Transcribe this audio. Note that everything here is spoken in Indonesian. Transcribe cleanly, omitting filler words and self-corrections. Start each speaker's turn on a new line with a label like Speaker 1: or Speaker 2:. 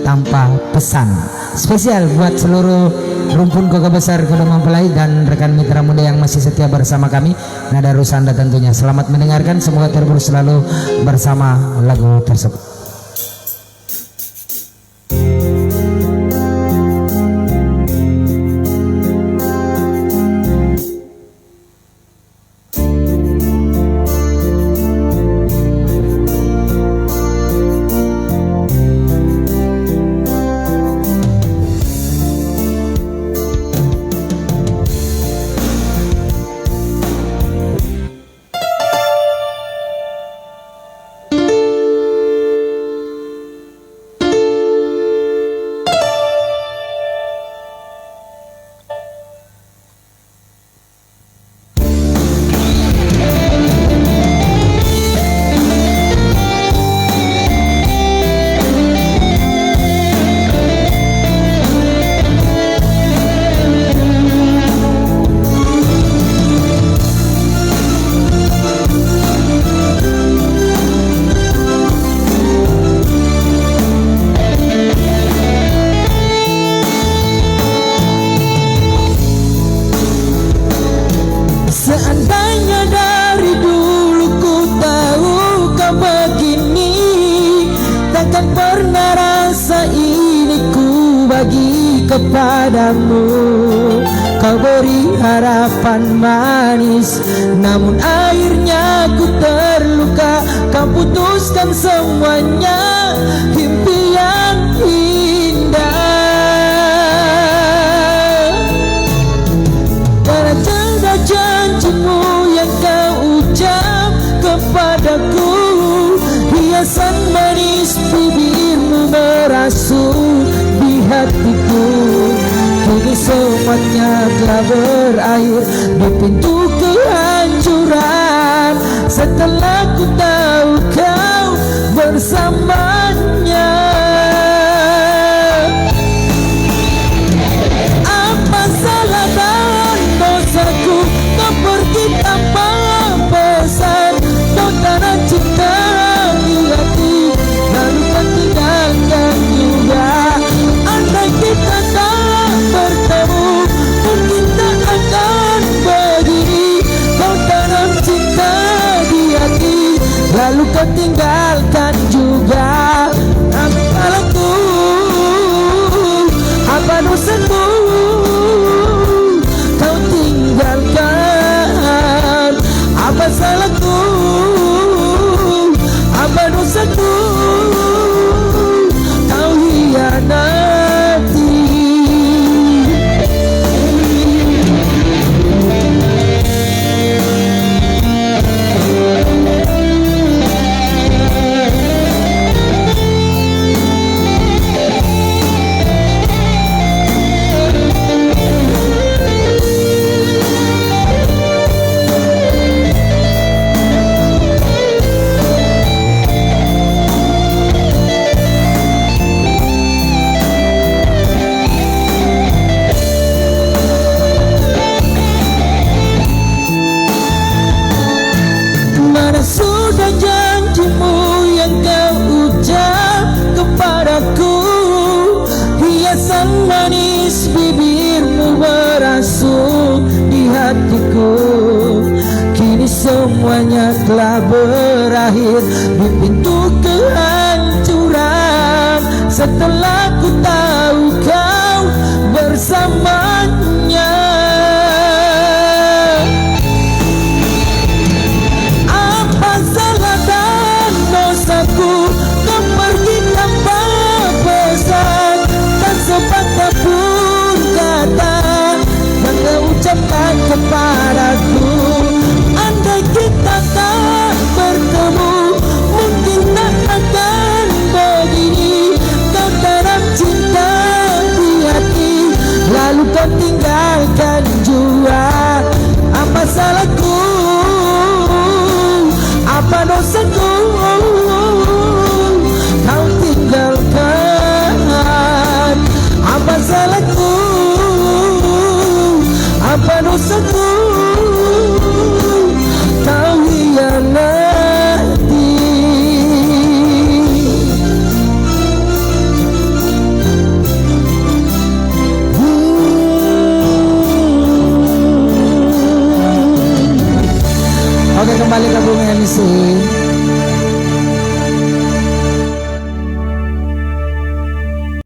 Speaker 1: tanpa pesan. Spesial buat seluruh rumpun keluarga besar Kuda Mempelai dan rekan mitra muda yang masih setia bersama kami, Nada Rusanda tentunya. Selamat mendengarkan, semoga terhibur selalu bersama lagu tersebut.
Speaker 2: Seandainya dari dulu ku tahu kau begini, takkan pernah rasa ini ku bagi kepadamu. Kau beri harapan manis, namun akhirnya ku terluka. Kau putuskan semuanya, impian indah. Karena janjimu yang kau ucap kepadaku, hiasan manis bibirmu merasuk di hatiku. Kini semuanya telah berakhir di pintu kehancuran, setelah ku tahu kau bersamanya. Apa salah dan dosaku kau pergi tanpa pesan? Kau tanah cinta di hati, lalu kau tinggalkan juga. Andai kita tak bertemu, mungkin tak akan begini. Kau tanam cinta di hati, lalu kau tinggalkan juga. Apa salahku, apa dosaku kau tinggalkan? Apa salahku, apa dosaku kau hianati? Mana sudah janjimu yang kau ucap kepadaku, hiasan manis bibirmu merasuk di hatiku. Kini semuanya telah berakhir di pintu kehancuran, setelah ku tahu kau bersamanya. Kau pergi tanpa pesan, tak sepatah pun kata yang kau ucapkan kepadaku. Andai kita tak bertemu, mungkin tak akan
Speaker 1: kembali ke Bung MC.